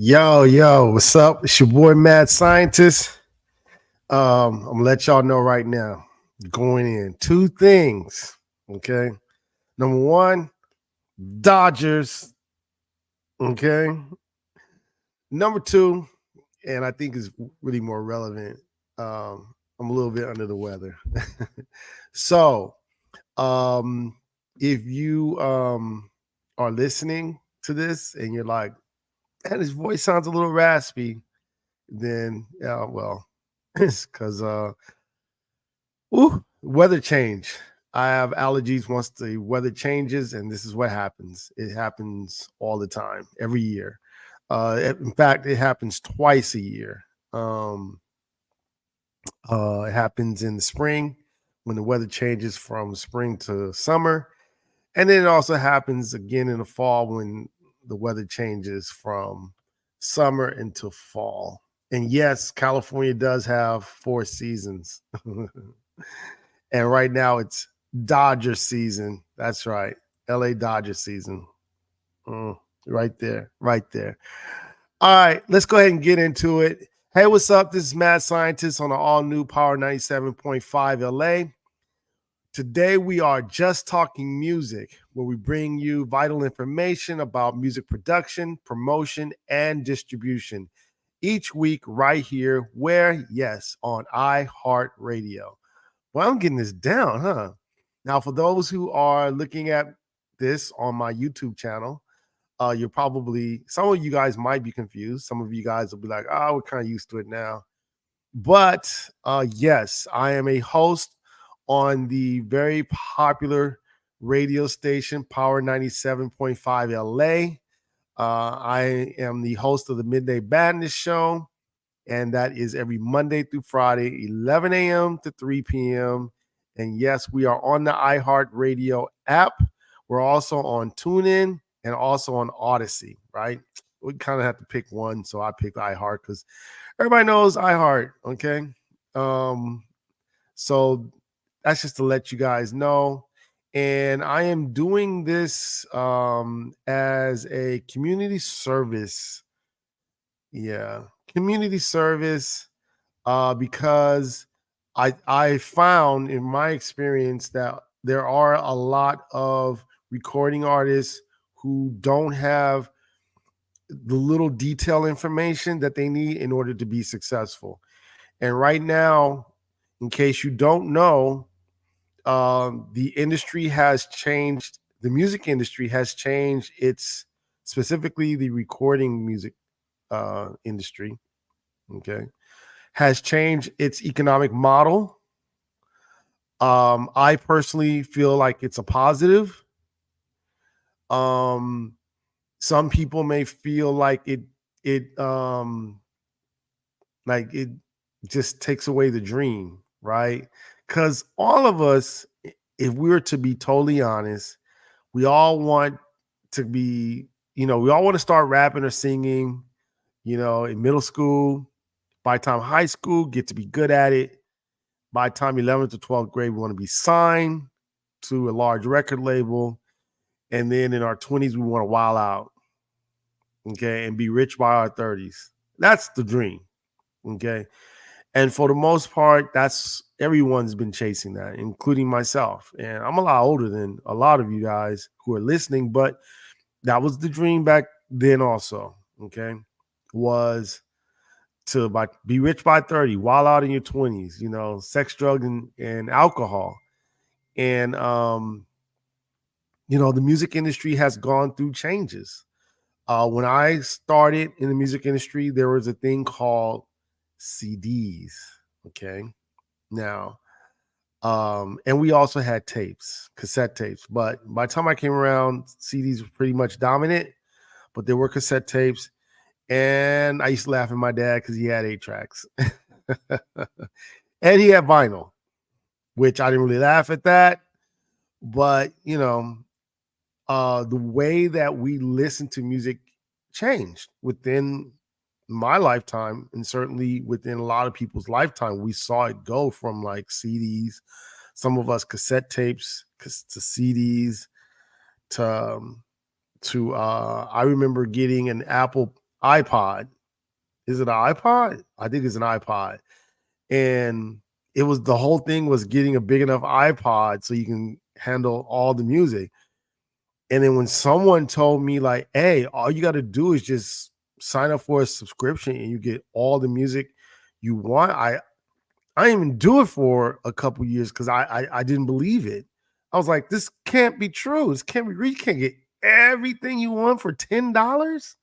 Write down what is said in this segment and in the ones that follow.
Yo, what's up? It's your boy Mad Scientist. I'm gonna let y'all know right now. Going in two things. Okay. Number one, Dodgers. Okay. Number two, and I think is really more relevant. I'm a little bit under the weather. so um if you are listening to this and you're like, man, his voice sounds a little raspy, then yeah, well, it's because weather change. I have allergies once the weather changes, and this is what happens. It happens all the time, every year. In fact, it happens twice a year. Um, it happens in the spring when the weather changes from spring to summer, and then it also happens again in the fall when the weather changes from summer into fall. And yes, California does have four seasons. And right now it's Dodger season. That's right. LA Dodger season. Right there. Right there. All right, let's go ahead and get into it. Hey, what's up? This is Mad Scientist on the all new Power 97.5 LA. Today we are just talking music, where we bring you vital information about music production, promotion, and distribution each week right here, where, yes, on iHeartRadio. Well, I'm getting this down, huh? Now, for those who are looking at this on my YouTube channel, you're probably, some of you guys might be confused. Some of you guys will be like, oh, we're kind of used to it now. But yes, I am a host on the very popular radio station, Power 97.5 LA. I am the host of the Midday Madness Show, and that is every Monday through Friday, 11 a.m. to 3 p.m. And yes, we are on the iHeartRadio app. We're also on TuneIn and also on Odyssey, right? We kind of have to pick one, so I picked iHeart because everybody knows iHeart, okay? So that's just to let you guys know. And I am doing this as a community service. Yeah, community service, because I found in my experience that there are a lot of recording artists who don't have the little detail information that they need in order to be successful. And right now, in case you don't know, the industry has changed. The music industry has changed its, specifically the recording music industry, okay, has changed its economic model. I personally feel like it's a positive. Um, some people may feel like it just takes away the dream, right? Because all of us, if we were to be totally honest, we all want to be, we all want to start rapping or singing, in middle school. By the time high school, get to be good at it. By the time 11th to 12th grade, we want to be signed to a large record label. And then in our 20s, we want to wild out, okay, and be rich by our 30s. That's the dream, okay? And for the most part, that's everyone's been chasing that, including myself. And I'm a lot older than a lot of you guys who are listening, but that was the dream back then also, okay? Was to be rich by 30, while out in your 20s, sex, drug, and alcohol. And the music industry has gone through changes. When I started in the music industry, there was a thing called CDs. Okay. Now, and we also had tapes, cassette tapes. But by the time I came around, CDs were pretty much dominant, but there were cassette tapes. And I used to laugh at my dad because he had 8 tracks. And he had vinyl, which I didn't really laugh at that. But, the way that we listen to music changed within my lifetime, and certainly within a lot of people's lifetime. We saw it go from like CDs, some of us cassette tapes, to CDs, to I remember getting an Apple iPod. Is it an iPod? I think it's an iPod. And it was the whole thing was getting a big enough iPod so you can handle all the music. And then when someone told me like, "Hey, all you got to do is just sign up for a subscription and you get all the music you want," I didn't even do it for a couple years because I didn't believe it. I was like, "This can't be true. This can't be real. You can't get everything you want for $10."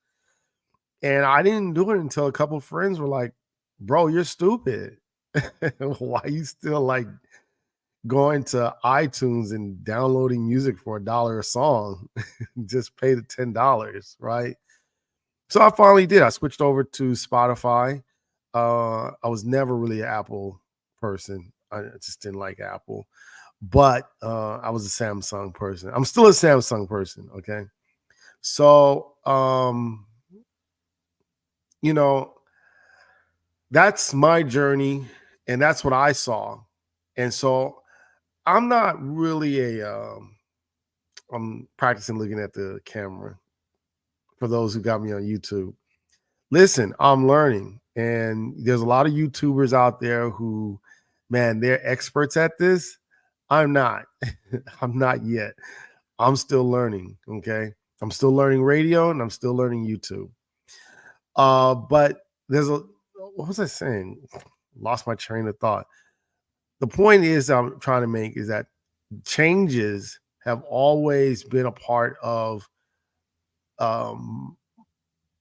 And I didn't do it until a couple of friends were like, "Bro, you're stupid. Why you still like going to iTunes and downloading music for $1 a song? Just pay the $10, right?" So I finally did. I switched over to Spotify. I was never really an Apple person. I just didn't like Apple, but I was a Samsung person. I'm still a Samsung person. Okay, so you know, that's my journey, and that's what I saw. And so I'm not really a I'm practicing looking at the camera for those who got me on YouTube. Listen, I'm learning, and there's a lot of YouTubers out there who, man, they're experts at this. I'm not. I'm not yet. I'm still learning. Okay. I'm still learning radio and I'm still learning YouTube. But there's a what was I saying? Lost my train of thought. The point is I'm trying to make is that changes have always been a part of um,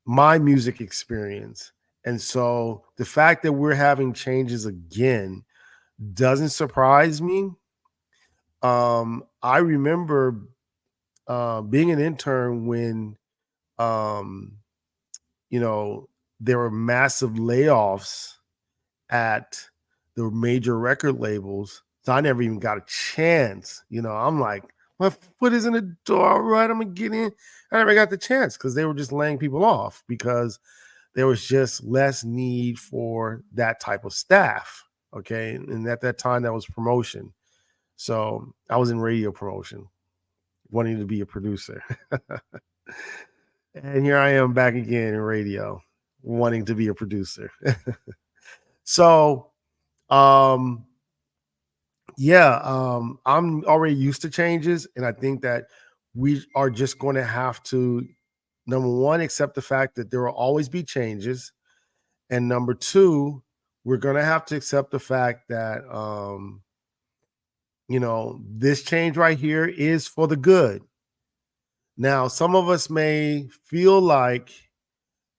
my music experience. And so the fact that we're having changes again doesn't surprise me. I remember being an intern when, um, you know, there were massive layoffs at the major record labels. So I never even got a chance. I'm like, my foot is in the door. All right, I'm gonna get in. I never got the chance because they were just laying people off because there was just less need for that type of staff. Okay. And at that time, that was promotion. So I was in radio promotion, wanting to be a producer. And here I am back again in radio, wanting to be a producer. So um yeah, I'm already used to changes, and I think that we are just going to have to, number one, accept the fact that there will always be changes, and number two, we're going to have to accept the fact that this change right here is for the good. Now, some of us may feel like,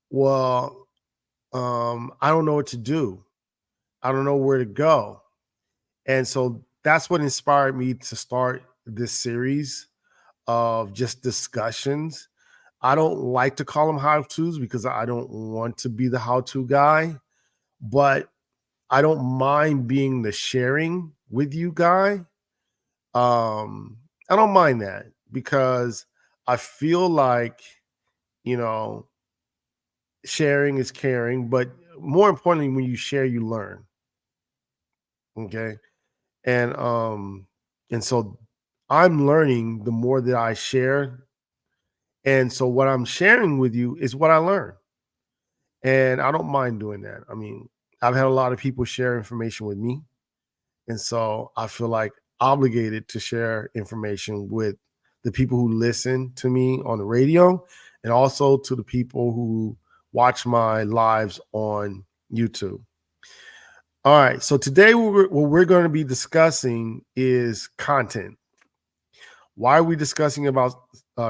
well, I don't know what to do. I don't know where to go. And so that's what inspired me to start this series of just discussions. I don't like to call them how to's because I don't want to be the how to guy, but I don't mind being the sharing with you guy. I don't mind that because I feel like, you know, sharing is caring, but more importantly, when you share, you learn. Okay. And so I'm learning the more that I share. And so what I'm sharing with you is what I learned. And I don't mind doing that. I mean, I've had a lot of people share information with me. And so I feel like obligated to share information with the people who listen to me on the radio and also to the people who watch my lives on YouTube. All right. So today, what we're going to be discussing is content. Why are we discussing about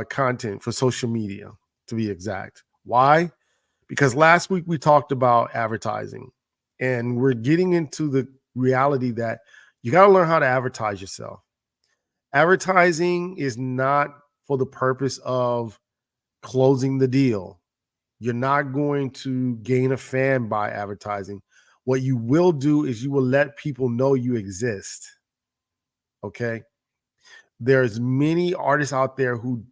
content for social media, to be exact? Why? Because last week we talked about advertising, and we're getting into the reality that you got to learn how to advertise yourself. Advertising is not for the purpose of closing the deal. You're not going to gain a fan by advertising. What you will do is you will let people know you exist. Okay. There's many artists out there who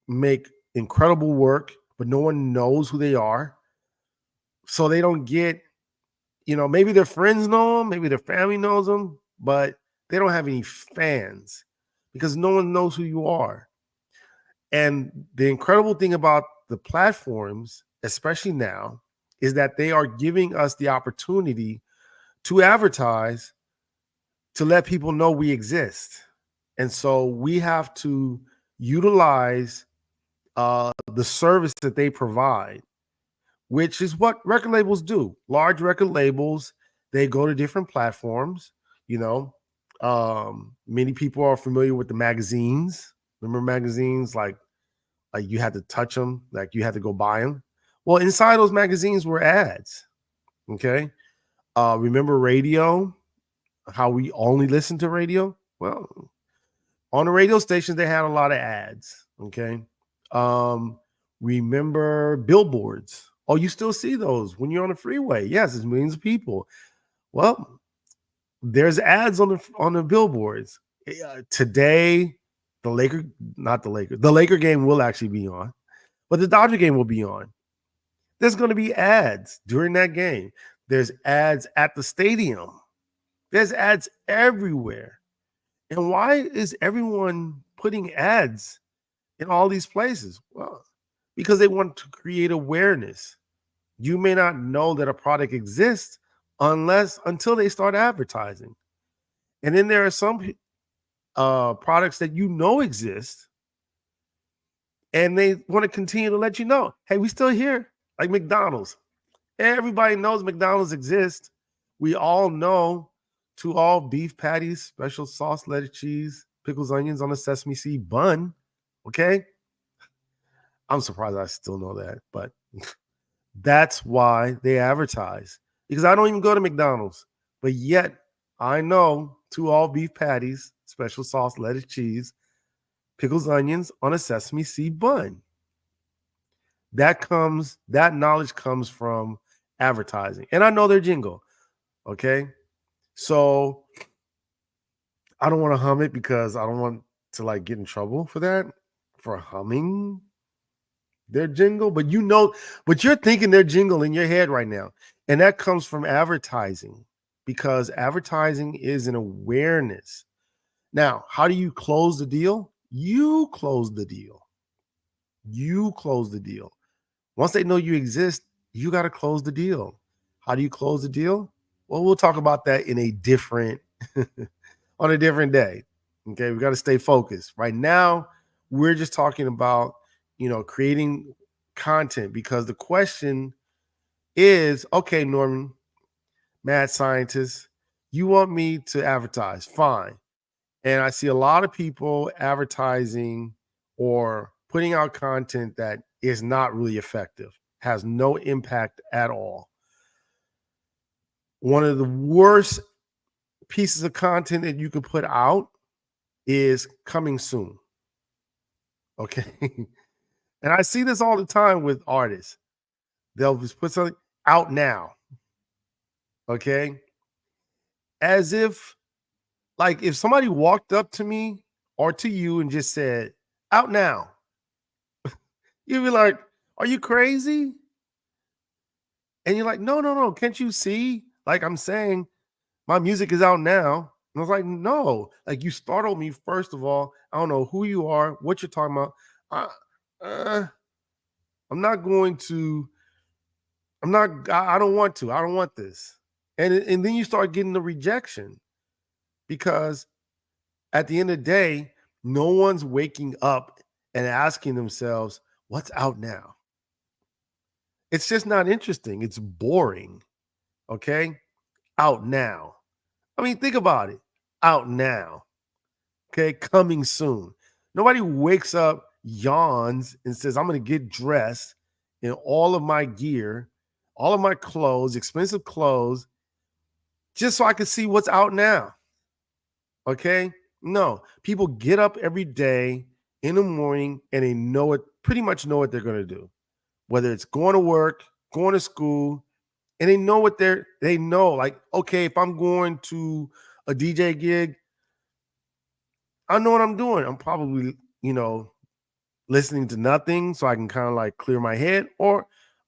make incredible work, but no one knows who they are. So they don't get, maybe their friends know them, maybe their family knows them, but they don't have any fans because no one knows who you are. And the incredible thing about the platforms, especially now, is that they are giving us the opportunity to advertise, to let people know we exist. And so we have to utilize the service that they provide, which is what record labels do. Large record labels, they go to different platforms. You know, many people are familiar with the magazines. Remember magazines like you had to touch them, like you had to go buy them. Well, inside those magazines were ads. Okay. Remember radio? How we only listen to radio? Well, on the radio stations they had a lot of ads. Okay. Um, Remember billboards? Oh, you still see those when you're on the freeway? Yes, it's millions of people. Well, there's ads on the billboards. Today, the Laker, not the Laker, the Laker game will actually be on, but the Dodger game will be on. There's going to be ads during that game. There's ads at the stadium. There's ads everywhere. And why is everyone putting ads in all these places? Well, because they want to create awareness. You may not know that a product exists until they start advertising. And then there are some products that you know exist, and they want to continue to let you know, hey, we still here, like McDonald's. Everybody knows McDonald's exists. We all know two all beef patties, special sauce, lettuce, cheese, pickles, onions on a sesame seed bun. Okay. I'm surprised I still know that, but that's why they advertise. Because I don't even go to McDonald's, but yet I know two all beef patties, special sauce, lettuce, cheese, pickles, onions on a sesame seed bun. That knowledge comes from advertising. And I know their jingle. Okay. So I don't want to hum it because I don't want to like get in trouble for that, for humming their jingle. But you're thinking their jingle in your head right now. And that comes from advertising, because advertising is an awareness. Now, how do you close the deal? You close the deal. You close the deal. Once they know you exist, you got to close the deal. How do you close the deal? Well, we'll talk about that in a different on a different day. Okay, we got to stay focused. Right now, we're just talking about, creating content, because the question is, okay, Norman, mad scientist, you want me to advertise? Fine. And I see a lot of people advertising or putting out content that is not really effective, has no impact at all. One of the worst pieces of content that you could put out is coming soon. Okay. And I see this all the time with artists. They'll just put something out now. Okay. As if, like, if somebody walked up to me or to you and just said, out now, you'd be like, are you crazy? And you're like, no. Can't you see? Like I'm saying, my music is out now. And I was like, no, like you startled me. First of all, I don't know who you are, what you're talking about. I'm not going to, I don't want to, I don't want this. And then you start getting the rejection, because at the end of the day, no one's waking up and asking themselves, what's out now? It's just not interesting. It's boring. Okay. Out now. I mean, think about it. Out now. Okay. Coming soon. Nobody wakes up, yawns, and says, I'm going to get dressed in all of my gear, all of my clothes, expensive clothes, just so I can see what's out now. Okay. No, people get up every day in the morning and they pretty much know what they're going to do, whether it's going to work, going to school, and they know they know, like, okay, if I'm going to a DJ gig, I know what I'm doing. I'm probably, listening to nothing so I can kind of like clear my head, or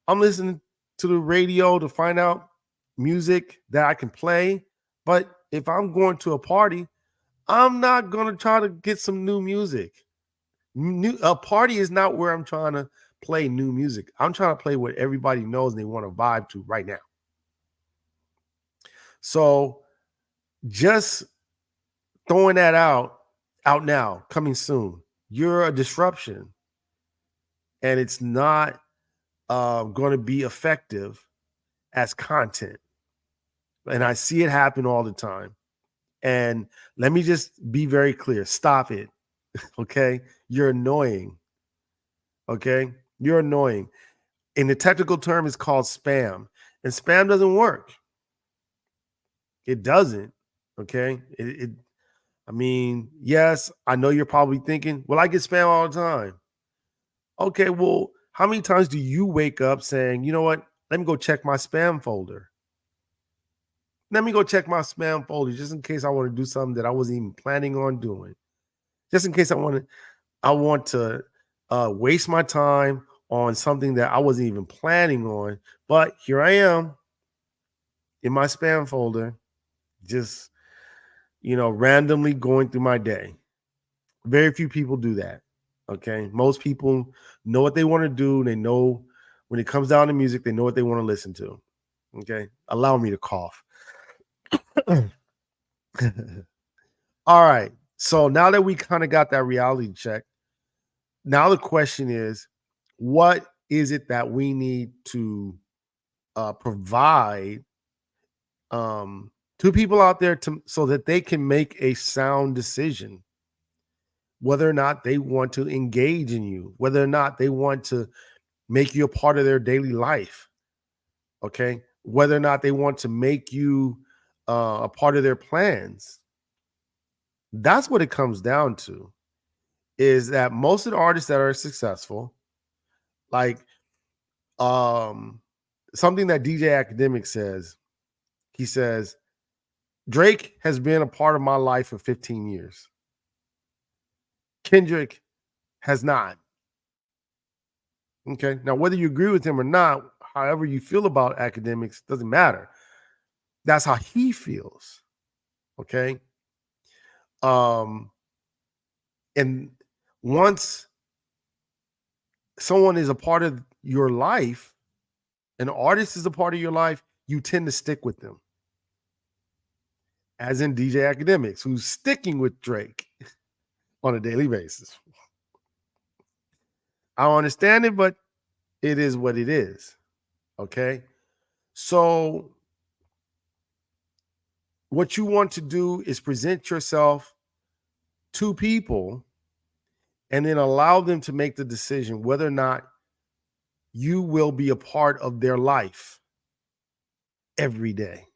I'm listening to the radio to find out music that I can play. But if I'm going to a party, I'm not going to try to get some new music. A party is not where I'm trying to play new music. I'm trying to play what everybody knows and they want to vibe to right now. So just throwing that out now, coming soon. You're a disruption, and it's not going to be effective as content. And I see it happen all the time. And let me just be very clear. Stop it. Okay. You're annoying. Okay. You're annoying. In the technical term, it's called spam. And spam doesn't work. It doesn't. Okay. I mean, yes, I know you're probably thinking, well, I get spam all the time. Okay, well, how many times do you wake up saying, you know what? Let me go check my spam folder. Let me go check my spam folder just in case I want to do something that I wasn't even planning on doing. Just in case I want to waste my time on something that I wasn't even planning on. But here I am in my spam folder, just randomly going through my day. Very few people do that. Okay. Most people know what they want to do. They know when it comes down to music, they know what they want to listen to. Okay. Allow me to cough. All right. So now that we kind of got that reality check, now the question is, what is it that we need to provide to people out there so that they can make a sound decision, whether or not they want to engage in you, whether or not they want to make you a part of their daily life, okay? Whether or not they want to make you a part of their plans. That's what it comes down to, is that most of the artists that are successful, like something that DJ Academic says, he says, Drake has been a part of my life for 15 years. Kendrick has not. Okay. Now, whether you agree with him or not, however you feel about Academics, doesn't matter. That's how he feels. Okay. And once someone is a part of your life, an artist is a part of your life, you tend to stick with them. As in DJ Academics, who's sticking with Drake on a daily basis. I don't understand it, but it is what it is. Okay. So what you want to do is present yourself to people and then allow them to make the decision whether or not you will be a part of their life every day.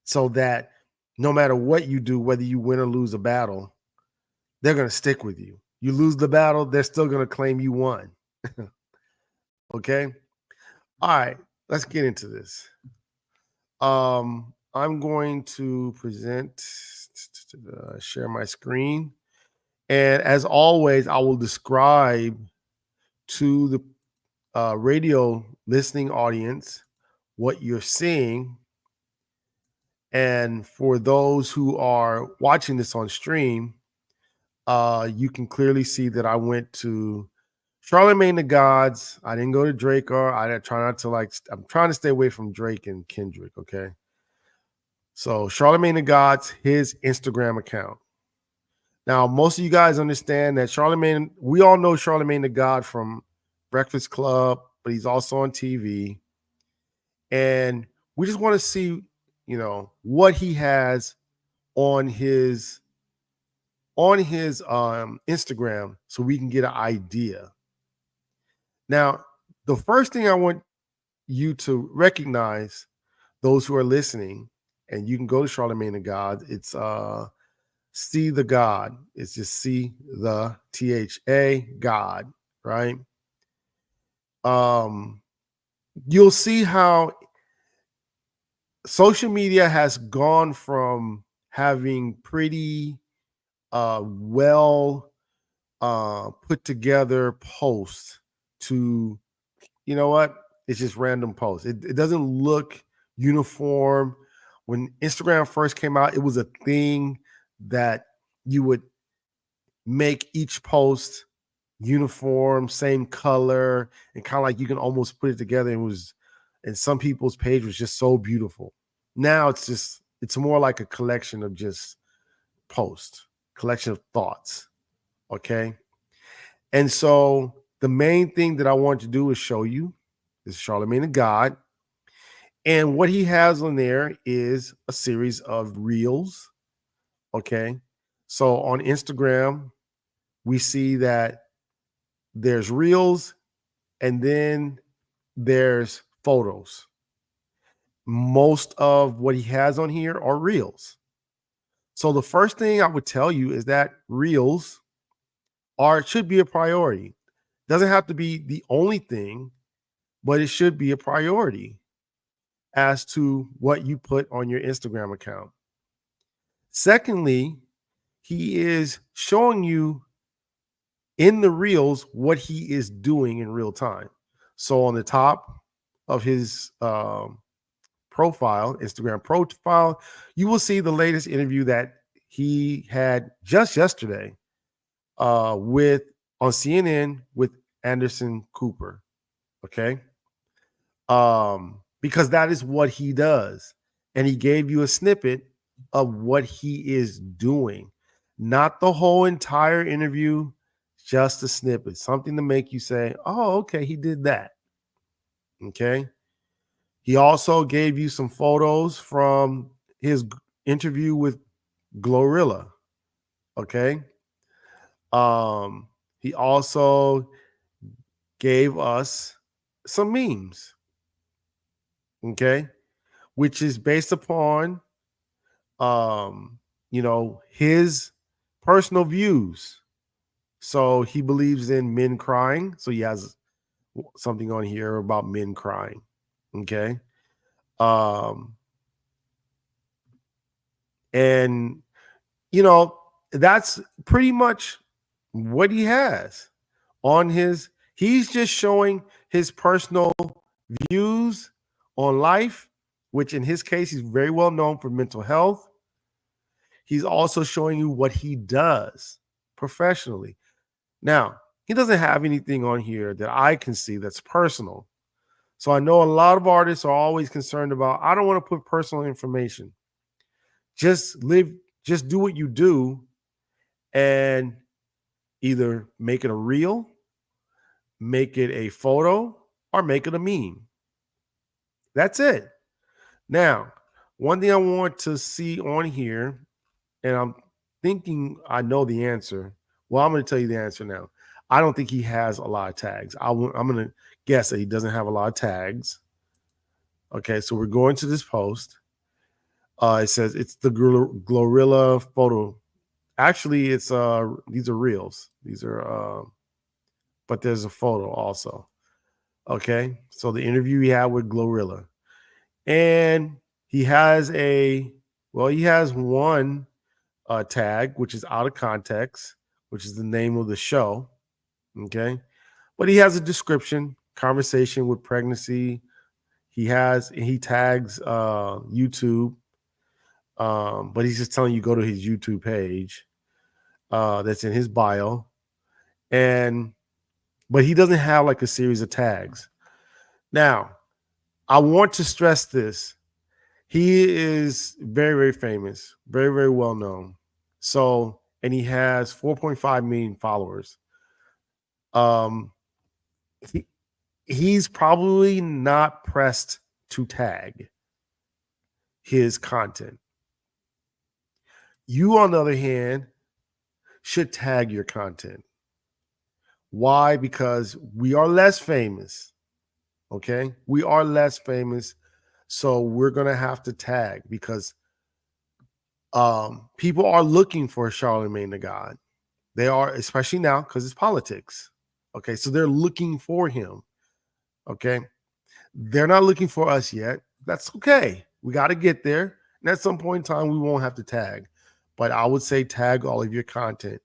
So that no matter what you do, whether you win or lose a battle, they're going to stick with you. You lose the battle, they're still going to claim you won. Okay. All right. Let's get into this. I'm going to share my screen. And as always, I will describe to the radio listening audience what you're seeing. And for those who are watching this on stream, you can clearly see that I went to Charlemagne the Gods. I didn't go to Drake, or I try not to I'm trying to stay away from Drake and Kendrick. Okay. So Charlemagne the Gods, his Instagram account. Now, most of you guys understand that Charlemagne, we all know Charlemagne the God from Breakfast Club, but he's also on TV. And we just want to see, what he has on his Instagram so we can get an idea. Now, the first thing I want you to recognize, those who are listening, and you can go to Charlemagne the God, it's See the God. It's just see the THA God, right? You'll see how social media has gone from having pretty well put together posts to, you know what? It's just random posts. It doesn't look uniform. When Instagram first came out, it was a thing that you would make each post uniform, same color, and kind of like you can almost put it together. And some people's page was just so beautiful. Now it's more like a collection of just posts, collection of thoughts. Okay. And so the main thing that I want to do is show you is Charlemagne the God. And what he has on there is a series of reels. Okay. So on Instagram, we see that there's reels and then there's photos. Most of what he has on here are reels. So the first thing I would tell you is that reels should be a priority. Doesn't have to be the only thing, but it should be a priority as to what you put on your Instagram account. Secondly, he is showing you in the reels what he is doing in real time. So on the top of his profile, Instagram profile, you will see the latest interview that he had just yesterday with on CNN with Anderson Cooper. Okay. Because that is what he does. And he gave you a snippet of what he is doing, not the whole entire interview, just a snippet, something to make you say, oh, okay, he did that. Okay. He also gave you some photos from his interview with Glorilla. Okay. He also gave us some memes. Okay. Which is based upon his personal views. So he believes in men crying. So he has something on here about men crying. Okay. And that's pretty much what he has on he's just showing his personal views on life, which in his case, he's very well known for mental health. He's also showing you what he does professionally. Now, he doesn't have anything on here that I can see that's personal. So I know a lot of artists are always concerned about, I don't want to put personal information. Just do what you do and either make it a reel, make it a photo, or make it a meme. That's it. Now, one thing I want to see on here, and I'm thinking I know the answer. Well, I'm going to tell you the answer now. I don't think he has a lot of tags. I'm going to guess that he doesn't have a lot of tags. Okay, so we're going to this post. It says it's the Glorilla photo. Actually, it's these are reels. These are but there's a photo also. Okay, so the interview he had with Glorilla. And he has one tag, which is out of context, which is the name of the show. Okay. But he has a description, conversation with pregnancy. He tags YouTube. But he's just telling you go to his YouTube page. That's in his bio. But he doesn't have like a series of tags. Now, I want to stress this. He is very, very famous, very, very well known. So, and he has 4.5 million followers. He's probably not pressed to tag his content. You, on the other hand, should tag your content. Why? Because we are less famous. Okay. We are less famous. So we're going to have to tag because people are looking for Charlemagne the God. They are, especially now because it's politics. Okay. So they're looking for him. Okay. They're not looking for us yet. That's okay. We got to get there. And at some point in time, we won't have to tag. But I would say tag all of your content.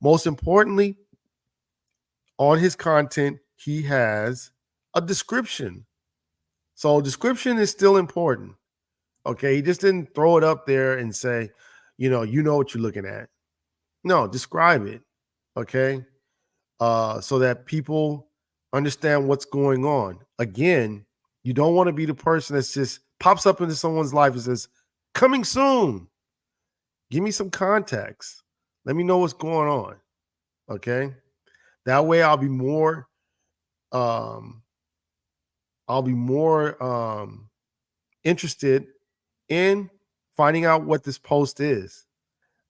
Most importantly, on his content, he has a description. So description is still important. Okay. He just didn't throw it up there and say, you know what you're looking at. No, describe it. Okay. So that people understand what's going on. Again, you don't want to be the person that's just pops up into someone's life and says, coming soon. Give me some context. Let me know what's going on. Okay. That way um, I'll be more interested in finding out what this post is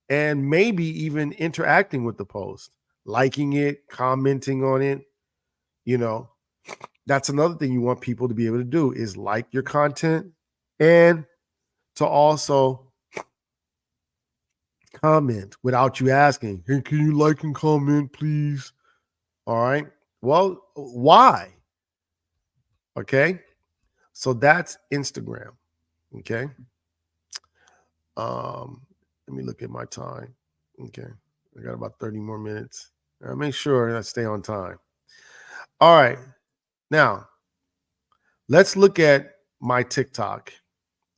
and maybe even interacting with the post, liking it, commenting on it. You know, that's another thing you want people to be able to do is like your content and to also comment without you asking, hey, can you like and comment, please? All right. Well, why? Okay. So that's Instagram. Okay. Um, Let me look at my time. Okay. I got about 30 more minutes. I'll make sure I stay on time. All right. Now, let's look at my TikTok.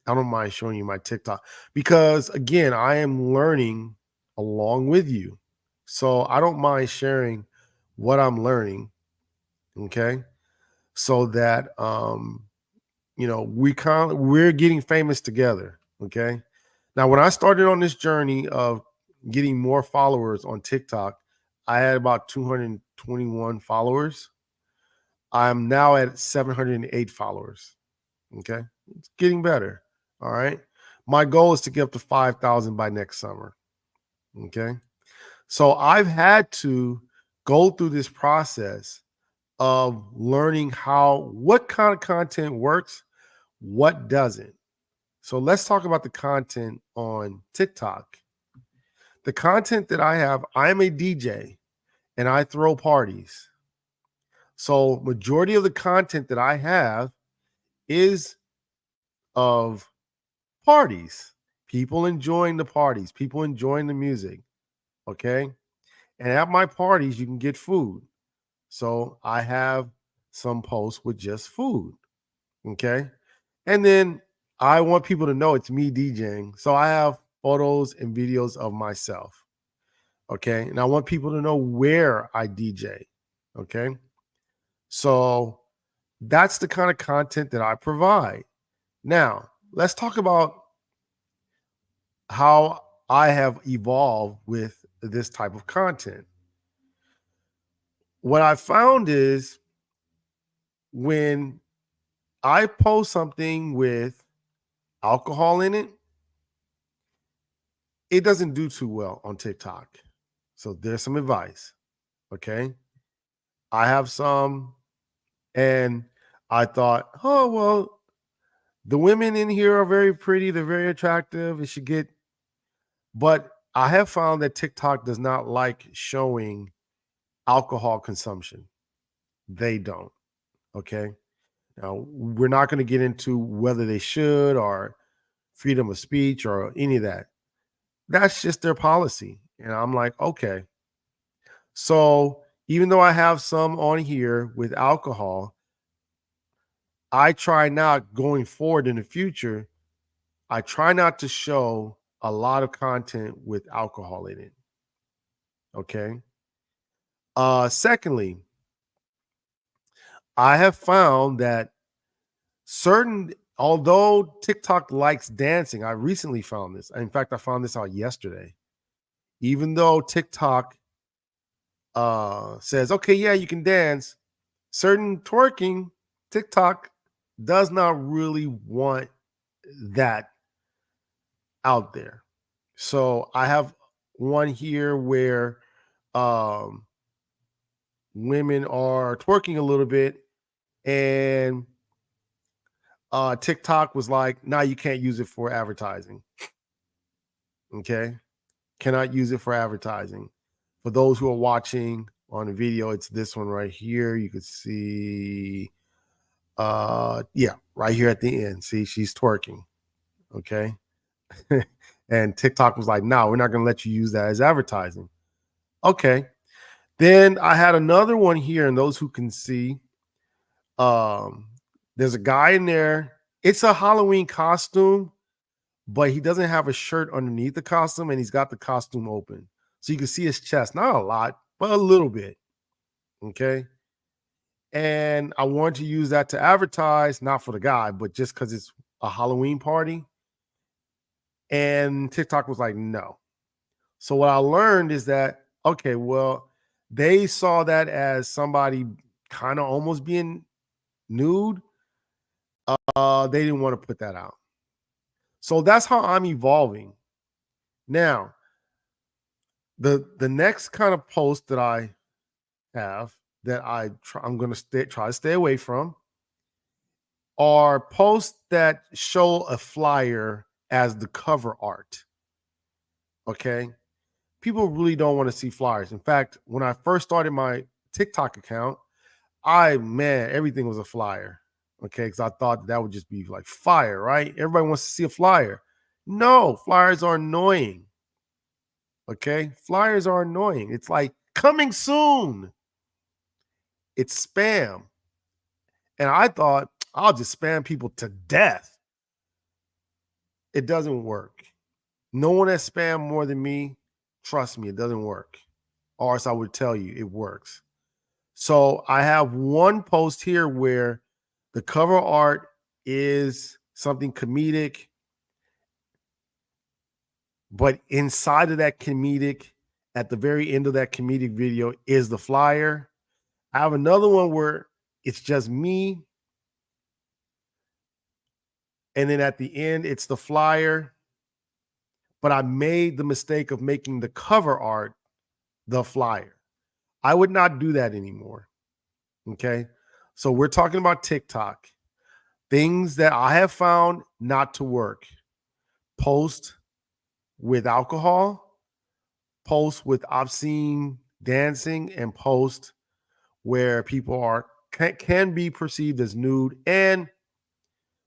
I don't mind showing you my TikTok because, again, I am learning along with you. So I don't mind sharing what I'm learning. Okay. So that, we're getting famous together. Okay. Now, when I started on this journey of getting more followers on TikTok, I had about 221 followers. I'm now at 708 followers. Okay. It's getting better. All right. My goal is to get up to 5,000 by next summer. Okay. So I've had to go through this process of learning what kind of content works, what doesn't. So let's talk about the content on TikTok. The content that I have, I'm a DJ and I throw parties. So majority of the content that I have is of parties, people enjoying the parties, people enjoying the music. Okay. And at my parties, you can get food. So I have some posts with just food. Okay. And then I want people to know it's me DJing. So I have photos and videos of myself. Okay. And I want people to know where I DJ. Okay. So that's the kind of content that I provide. Now, let's talk about how I have evolved with this type of content. What I found is when I post something with alcohol in it, it doesn't do too well on TikTok. So there's some advice. Okay. I have some, and I thought, oh, well, the women in here are very pretty. They're very attractive. It should get, but I have found that TikTok does not like showing alcohol consumption. They don't. Okay. Now, we're not going to get into whether they should or freedom of speech or any of that. That's just their policy. And I'm like, okay. So even though I have some on here with alcohol, I try not going forward in the future. I try not to show a lot of content with alcohol in it. Okay. Secondly, I have found that although TikTok likes dancing, I recently found this. In fact, I found this out yesterday. Even though TikTok says, okay, yeah, you can dance, certain twerking, TikTok does not really want that out there. So I have one here where um, women are twerking a little bit, and TikTok was like, "Nah, you can't use it for advertising." Okay, cannot use it for advertising. For those who are watching on the video, it's this one right here. You can see, yeah, right here at the end. See, she's twerking. Okay, and TikTok was like, "No, we're not going to let you use that as advertising." Okay. Then I had another one here, and those who can see, um, there's a guy in there. It's a Halloween costume, but he doesn't have a shirt underneath the costume, and he's got the costume open. So you can see his chest. Not a lot, but a little bit. Okay. And I wanted to use that to advertise, not for the guy, but just because it's a Halloween party. And TikTok was like, no. So what I learned is that, okay, well, they saw that as somebody kind of almost being nude. They didn't want to put that out. So that's how I'm evolving. Now, the next kind of post that I have that I'm going to try to stay away from are posts that show a flyer as the cover art. Okay. People really don't want to see flyers. In fact, when I first started my TikTok account, everything was a flyer. Okay. Because I thought that would just be like fire, right? Everybody wants to see a flyer. No, flyers are annoying. Okay. Flyers are annoying. It's like coming soon. It's spam. And I thought I'll just spam people to death. It doesn't work. No one has spam more than me. Trust me, it doesn't work. Or else I would tell you it works. So I have one post here where the cover art is something comedic, but inside of that comedic, at the very end of that comedic video, is the flyer. I have another one where it's just me. And then at the end, it's the flyer. But I made the mistake of making the cover art the flyer. I would not do that anymore. Okay. So we're talking about TikTok. Things that I have found not to work. Post with alcohol, post with obscene dancing, and post where people can be perceived as nude, and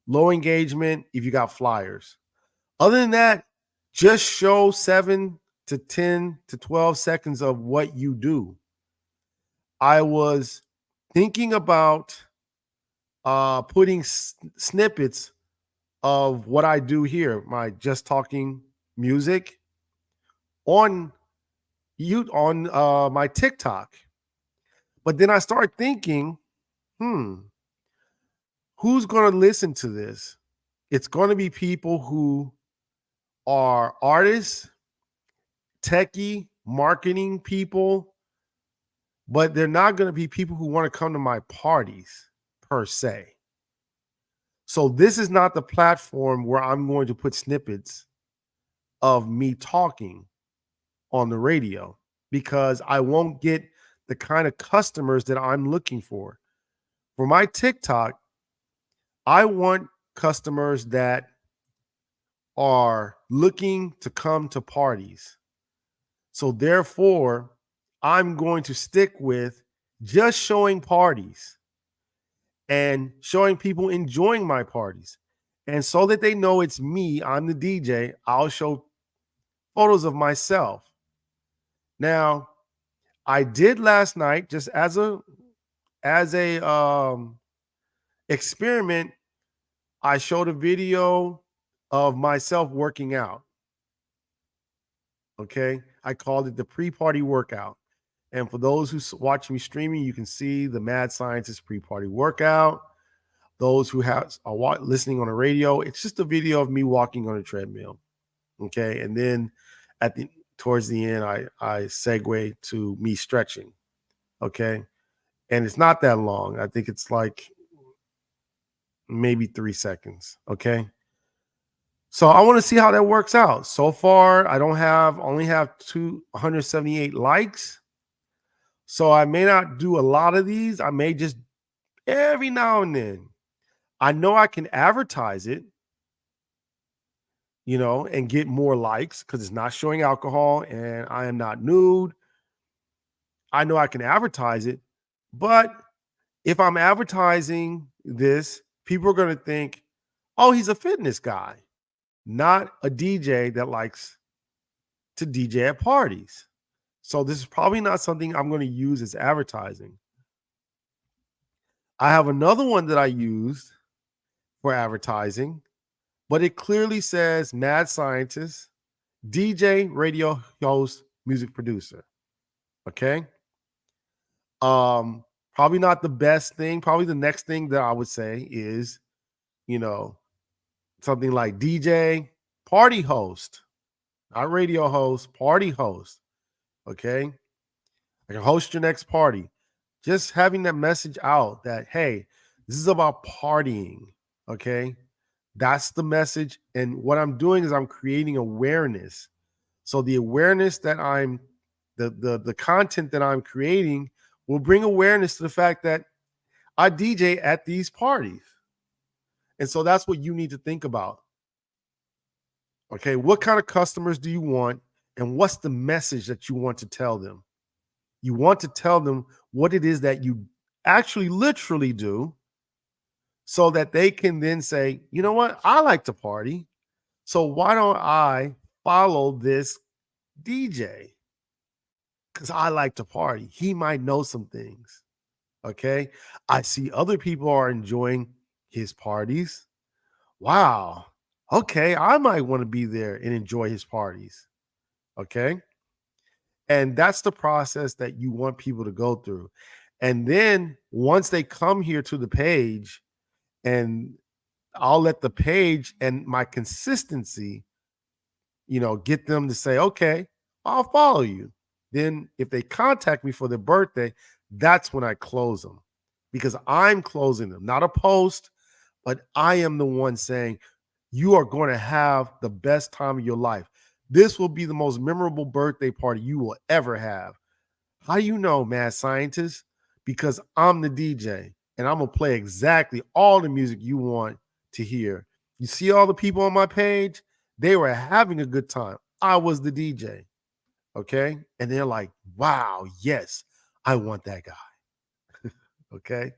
low engagement if you got flyers. Other than that, just show 7 to 10 to 12 seconds of what you do. I was thinking about putting snippets of what I do here, my just talking music, on my TikTok. But then I started thinking, who's going to listen to this? It's going to be people who are artists, techie, marketing people, but they're not going to be people who want to come to my parties per se. So this is not the platform where I'm going to put snippets of me talking on the radio, because I won't get the kind of customers that I'm looking for. For my TikTok, I want customers that are looking to come to parties. So therefore, I'm going to stick with just showing parties and showing people enjoying my parties. And so that they know it's me, I'm the DJ, I'll show photos of myself. Now, I did last night, just as a experiment, I showed a video of myself working out. Okay. I called it the pre-party workout. And for those who watch me streaming, you can see the Mad Scientist pre-party workout. Those who are listening on the radio, it's just a video of me walking on a treadmill. Okay. And then towards the end, I segue to me stretching. Okay. And it's not that long. I think it's like maybe 3 seconds. Okay. So I want to see how that works out. So far, I only have 278 likes. So I may not do a lot of these. I may just every now and then. I know I can advertise it, and get more likes because it's not showing alcohol and I am not nude. I know I can advertise it, but if I'm advertising this, people are going to think, oh, he's a fitness guy, not a DJ that likes to DJ at parties. So this is probably not something I'm going to use as advertising. I have another one that I used for advertising, but it clearly says Mad Scientist, DJ, radio host, music producer. Okay. Um, Probably not the best thing. Probably the next thing that I would say is, you know, something like DJ, party host, not radio host, party host. Okay. I can host your next party. Just having that message out that, hey, this is about partying. Okay. That's the message. And what I'm doing is I'm creating awareness. So the awareness that I'm the content that I'm creating will bring awareness to the fact that I DJ at these parties. And so that's what you need to think about. Okay, what kind of customers do you want and what's the message that you want to tell them? You want to tell them what it is that you actually literally do so that they can then say, "You know what? I like to party. So why don't I follow this DJ? Cuz I like to party. He might know some things." Okay? I see other people are enjoying his parties. Wow. Okay, I might want to be there and enjoy his parties. Okay? And that's the process that you want people to go through. And then once they come here to the page, and I'll let the page and my consistency, get them to say, okay, I'll follow you. Then if they contact me for their birthday, that's when I close them because I'm closing them, not a post, but I am the one saying, you are going to have the best time of your life. This will be the most memorable birthday party you will ever have. How do you know, mad scientist? Because I'm the DJ and I'm going to play exactly all the music you want to hear. You see all the people on my page? They were having a good time. I was the DJ. Okay. And they're like, wow, yes, I want that guy. Okay.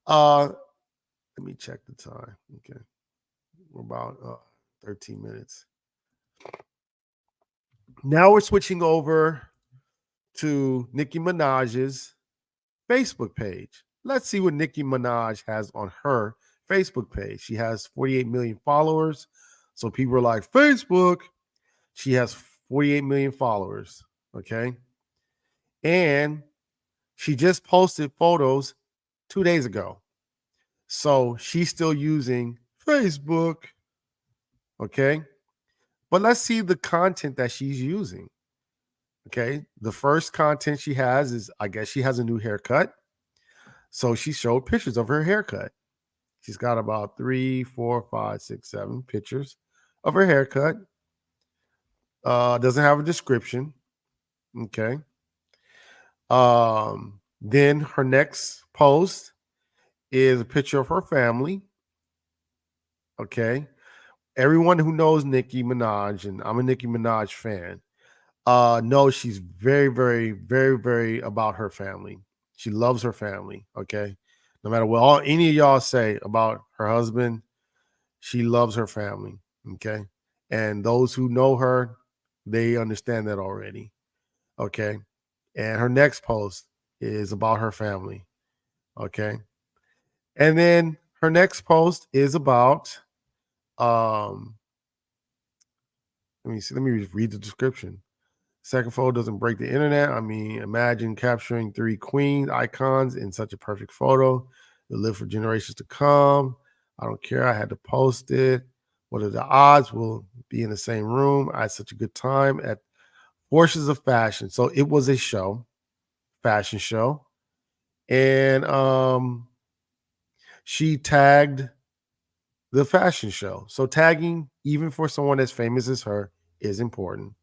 Uh, Let me check the time. Okay. We're about 13 minutes. Now we're switching over to Nicki Minaj's Facebook page. Let's see what Nicki Minaj has on her Facebook page. She has 48 million followers. So people are like, Facebook. She has 48 million followers. Okay. And she just posted photos 2 days ago. So she's still using Facebook. Okay. But let's see the content that she's using. Okay. The first content she has is, I guess she has a new haircut. So she showed pictures of her haircut. She's got about 3, 4, 5, 6, 7 pictures of her haircut. Doesn't have a description. Okay. Then her next post is a picture of her family. Okay. Everyone who knows Nicki Minaj, and I'm a Nicki Minaj fan, knows she's very, very, very, very about her family. She loves her family. Okay. No matter what any of y'all say about her husband, she loves her family. Okay. And those who know her, they understand that already. Okay. And her next post is about her family. Okay. And then her next post is about let me see, let me read the description. Second photo doesn't break the internet. I mean, imagine capturing 3 queen icons in such a perfect photo. It'll live for generations to come. I don't care. I had to post it. What are the odds we'll be in the same room? I had such a good time at Forces of Fashion. So it was a show, fashion show. And she tagged the fashion show. So tagging, even for someone as famous as her, is important.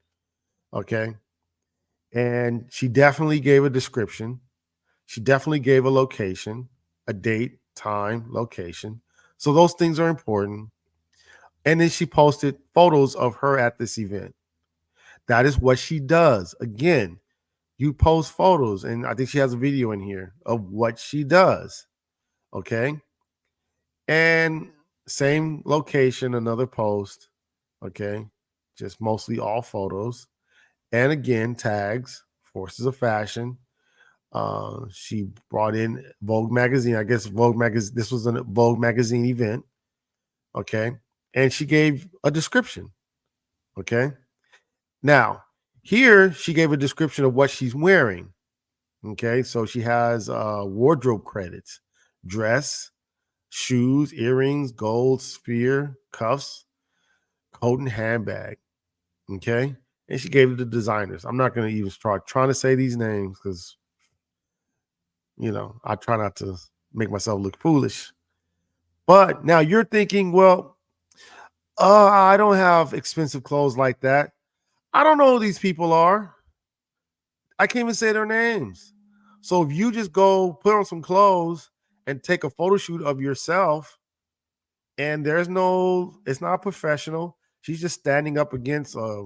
Okay. And she definitely gave a description. She definitely gave a location, a date, time, location. So those things are important. And then she posted photos of her at this event. That is what she does. Again, you post photos, and I think she has a video in here of what she does. Okay. And same location, another post. Okay. Just mostly all photos. And again, tags, Forces of Fashion. She brought in Vogue magazine. I guess Vogue magazine. This was a Vogue magazine event. Okay. And she gave a description. Okay. Now, here she gave a description of what she's wearing. Okay, so she has wardrobe credits: dress, shoes, earrings, gold sphere, cuffs, coat, and handbag. Okay, and she gave it to designers. I'm not going to even start trying to say these names because I try not to make myself look foolish. But now you're thinking, well, I don't have expensive clothes like that. I don't know who these people are. I can't even say their names. So if you just go put on some clothes and take a photo shoot of yourself, and it's not professional. She's just standing up against a,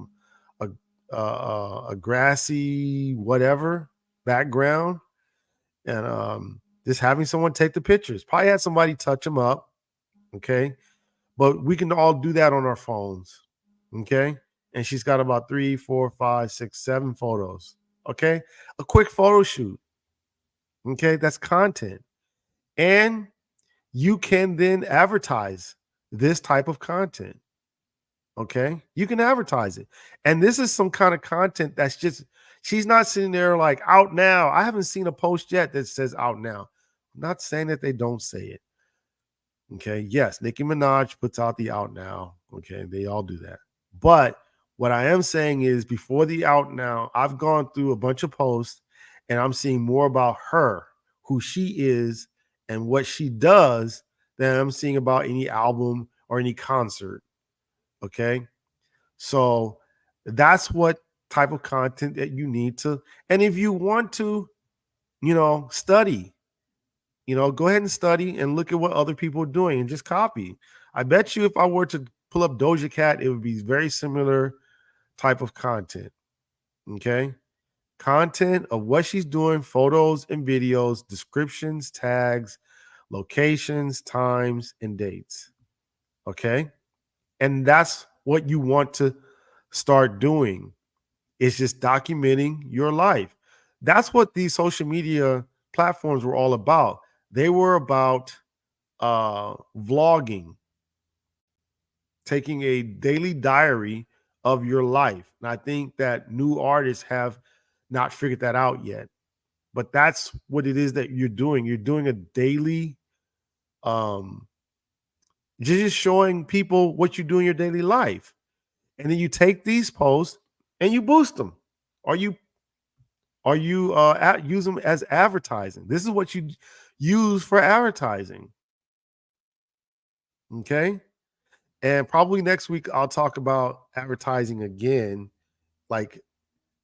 a grassy whatever background, and just having someone take the pictures. Probably had somebody touch them up, okay? But we can all do that on our phones, okay? And she's got about 3, 4, 5, 6, 7 photos, okay? A quick photo shoot, okay? That's content. And you can then advertise this type of content, okay? You can advertise it. And this is some kind of content that's just, she's not sitting there like out now. I haven't seen a post yet that says out now. I'm not saying that they don't say it. Okay. Yes, Nicki Minaj puts out the out now. Okay. They all do that. But what I am saying is before the out now, I've gone through a bunch of posts and I'm seeing more about her, who she is, and what she does than I'm seeing about any album or any concert. Okay. So that's what type of content that you need to. And if you want to, study, go ahead and study and look at what other people are doing and just copy. I bet you if I were to pull up Doja Cat, it would be very similar type of content. Okay. Content of what she's doing, photos and videos, descriptions, tags, locations, times, and dates. Okay. And that's what you want to start doing. It's just documenting your life. That's what these social media platforms were all about. They were about vlogging, taking a daily diary of your life. And I think that new artists have not figured that out yet. But that's what it is that you're doing. You're doing a daily, um, just showing people what you do in your daily life. And then you take these posts and you boost them. Or you use them as advertising. This is what you use for advertising. Okay. And probably next week I'll talk about advertising again, like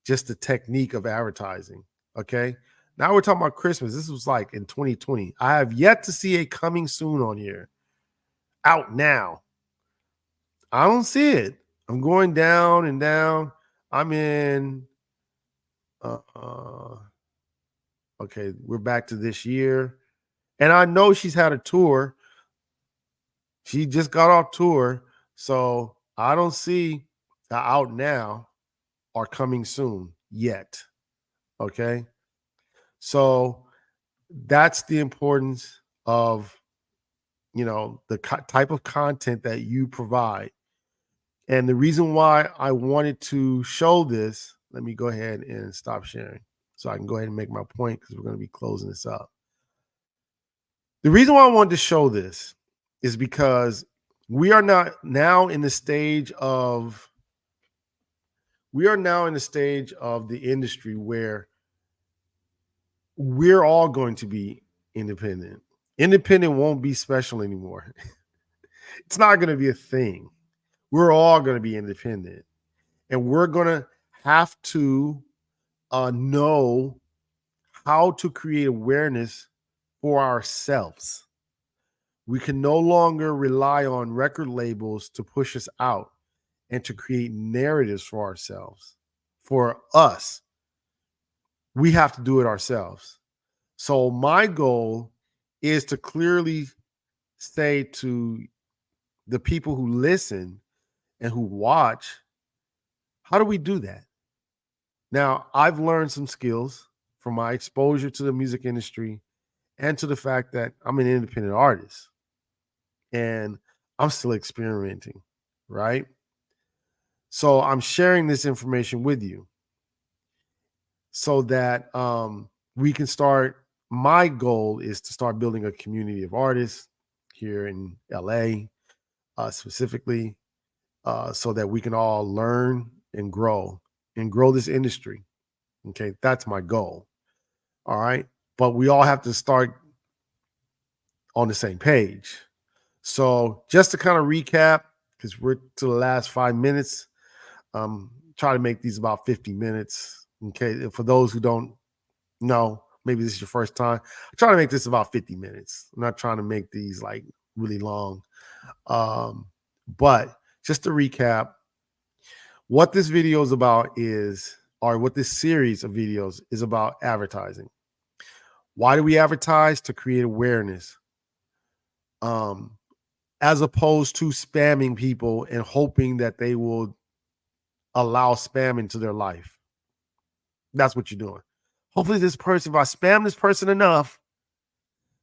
just the technique of advertising. Okay. Now we're talking about Christmas. This was like in 2020. I have yet to see a coming soon on here. Out now. I don't see it. I'm going down and down. I'm in okay, we're back to this year. And I know she's had a tour. She just got off tour. So I don't see the out now or coming soon yet. Okay. So that's the importance of, the type of content that you provide. And the reason why I wanted to show this, let me go ahead and stop sharing so I can go ahead and make my point because we're going to be closing this up. The reason why I wanted to show this is because we are not now in the stage of the industry where we're all going to be independent. Independent won't be special anymore. It's not going to be a thing. We're all going to be independent, and we're going to have to know how to create awareness for ourselves. We can no longer rely on record labels to push us out and to create narratives for ourselves. For us, we have to do it ourselves. So my goal is to clearly say to the people who listen and who watch, how do we do that? Now, I've learned some skills from my exposure to the music industry and to the fact that I'm an independent artist and I'm still experimenting, right? So I'm sharing this information with you so that we can start. My goal is to start building a community of artists here in LA, specifically, so that we can all learn and grow this industry. Okay, that's my goal. All right, but we all have to start on the same page. So just to kind of recap, because we're to the last 5 minutes, try to make these about 50 minutes. Okay, for those who don't know, maybe this is your first time. I try to make this about 50 minutes. I'm not trying to make these like really long. Um, but just to recap, what this video is about is, or what this series of videos is about, advertising. Why do we advertise? To create awareness. Um, as opposed to spamming people and hoping that they will allow spam into their life. That's what you're doing. Hopefully, this person, if I spam this person enough,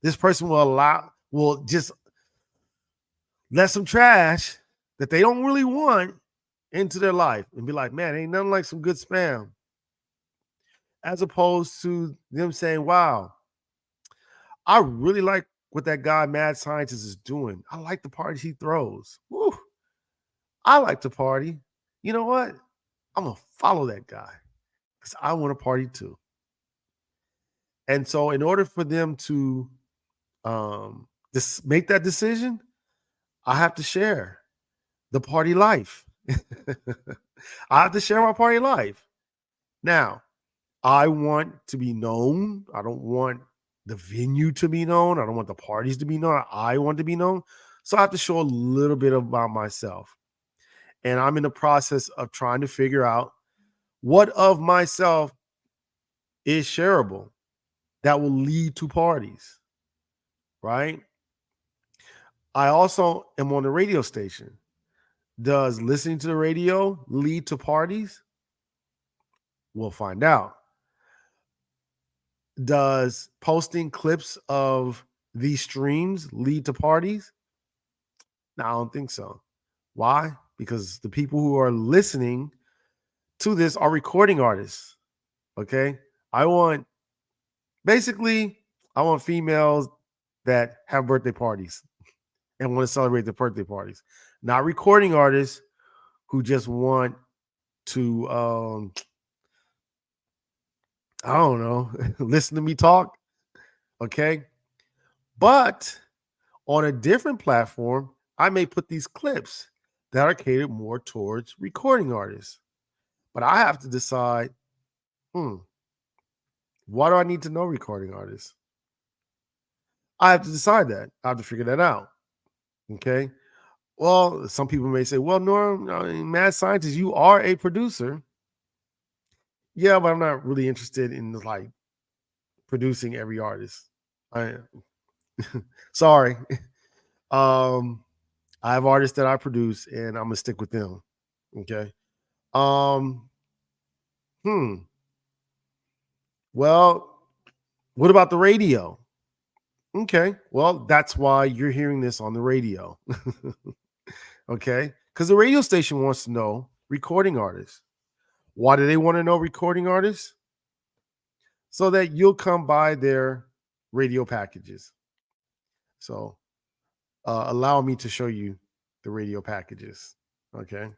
this person will just let some trash that they don't really want into their life and be like, man, ain't nothing like some good spam. As opposed to them saying, wow, I really like what that guy, Mad Scientist, is doing. I like the parties he throws. Woo, I like to party. You know what? I'm going to follow that guy because I want to party too. And so, in order for them to just make that decision, I have to share the party life. I have to share my party life. Now, I want to be known. I don't want the venue to be known. I don't want the parties to be known. I want to be known. So I have to show a little bit about myself. And I'm in the process of trying to figure out what of myself is shareable that will lead to parties, right? I also am on the radio station. Does listening to the radio lead to parties? We'll find out. Does posting clips of these streams lead to parties? No, I don't think so. Why? Because the people who are listening to this are recording artists. Okay. I want females that have birthday parties and want to celebrate their birthday parties, not recording artists who just want to, I don't know, listen to me talk. Okay. But on a different platform, I may put these clips that are catered more towards recording artists. But I have to decide, why do I need to know recording artists? I have to decide that. I have to figure that out. Okay. Well, some people may say, well, Norm, Mad Scientist, you are a producer. Yeah, but I'm not really interested in like producing every artist. I sorry. I have artists that I produce and I'm gonna stick with them. Okay. Um, Well, what about the radio? Okay. Well, that's why you're hearing this on the radio. Okay. Because the radio station wants to know recording artists. Why do they want to know recording artists? So that you'll come by their radio packages. So allow me to show you the radio packages. Okay.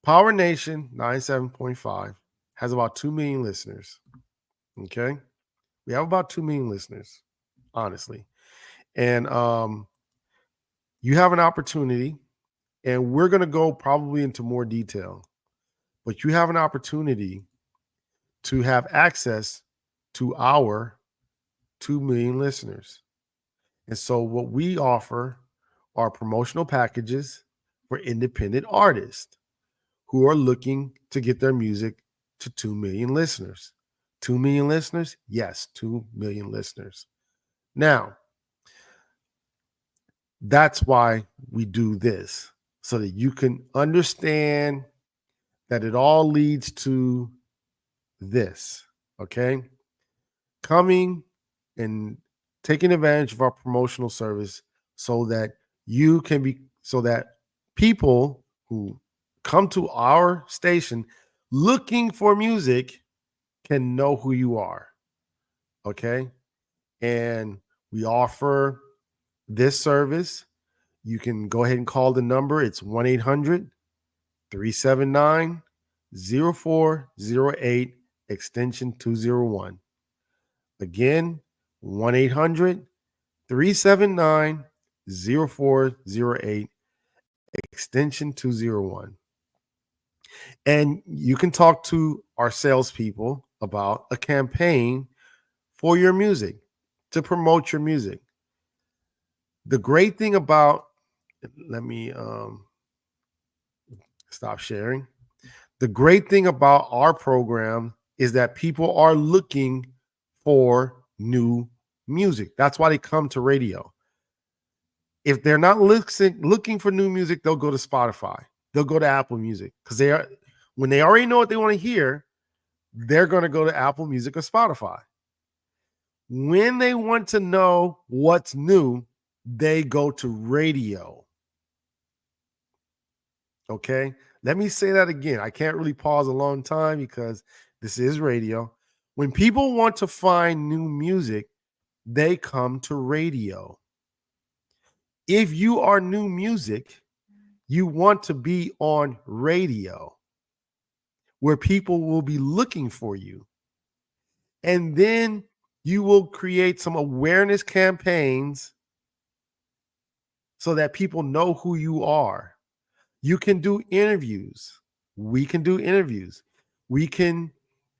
Power Nation 97.5 has about 2 million listeners. Okay. We have about 2 million listeners, honestly. And you have an opportunity, and we're going to go probably into more detail, but you have an opportunity to have access to our 2 million listeners. And so what we offer are promotional packages for independent artists who are looking to get their music to 2 million listeners. 2 million listeners? Yes, 2 million listeners. Now, that's why we do this, so that you can understand that it all leads to this, okay? Coming and taking advantage of our promotional service so that so that people who come to our station looking for music can know who you are. Okay. And we offer this service. You can go ahead and call the number. It's 1-800-379-0408, extension 201. Again, 1-800-379-0408, extension 201. And you can talk to our salespeople about a campaign for your music, to promote your music. The great thing about, let me stop sharing. The great thing about our program is that people are looking for new music. That's why they come to radio. If they're not looking for new music, they'll go to Spotify. They'll go to Apple Music, because when they already know what they want to hear, they're going to go to Apple Music or Spotify. When they want to know what's new, they go to radio. Okay, let me say that again. I can't really pause a long time because this is radio. When people want to find new music, they come to radio. If you are new music, you want to be on radio where people will be looking for you. And then you will create some awareness campaigns so that people know who you are. You can do interviews. We can do interviews. We can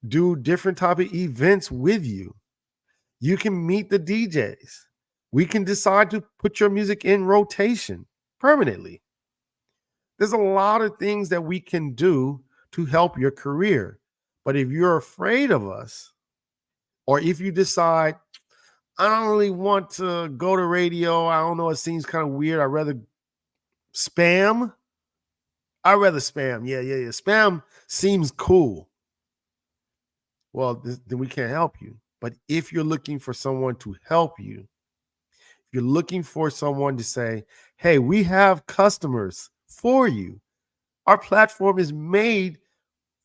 do different type of events with you. You can meet the DJs. We can decide to put your music in rotation permanently. There's a lot of things that we can do to help your career. But if you're afraid of us, or if you decide, I don't really want to go to radio, I don't know, it seems kind of weird, I'd rather spam. Yeah. Spam seems cool. Well, then we can't help you. But if you're looking for someone to help you, if you're looking for someone to say, hey, we have customers for you. Our platform is made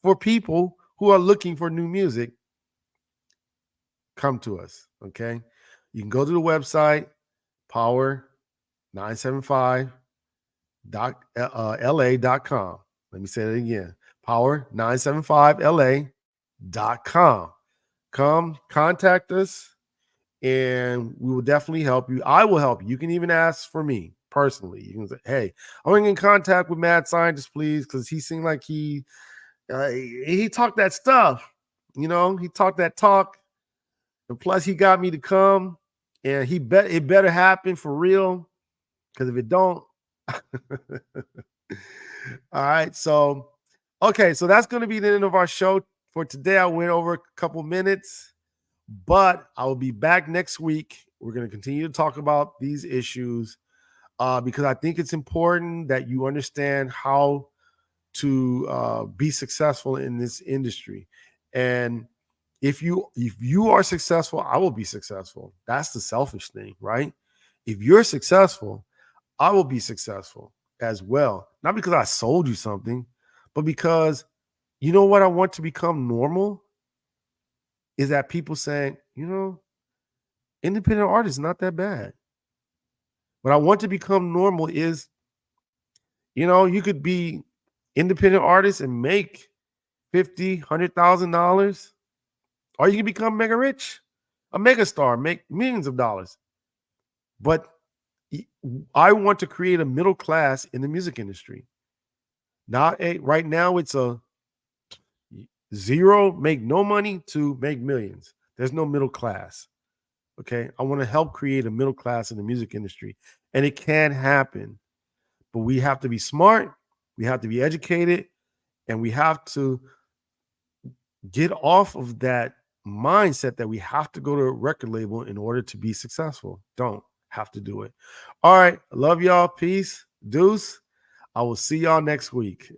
for people who are looking for new music. Come to us, okay? You can go to the website, power975.la.com. Let me say that again, power975la.com. Come contact us, and we will definitely help you. I will help you. You can even ask for me personally. You can say, hey, I want to get in contact with Mad Scientist, please, because he seemed like he talked that stuff. He talked that talk. And plus, he got me to come, and it better happen for real, because if it don't, all right. So, okay, so that's going to be the end of our show for today. I went over a couple minutes, but I will be back next week. We're going to continue to talk about these issues because I think it's important that you understand how to be successful in this industry. And if you are successful, I will be successful. That's the selfish thing, right? If you're successful, I will be successful as well. Not because I sold you something, but because you know what I want to become normal is that people saying, independent art is not that bad. What I want to become normal is, you could be independent artist and make $50,000, $100,000, or you can become mega rich, a mega star, make millions of dollars. But I want to create a middle class in the music industry. Right now, it's a zero, make no money, to make millions. There's no middle class. Okay. I want to help create a middle class in the music industry. And it can happen. But we have to be smart. We have to be educated. And we have to get off of that mindset that we have to go to a record label in order to be successful. Don't have to do it. All right. Love y'all. Peace. Deuce. I will see y'all next week.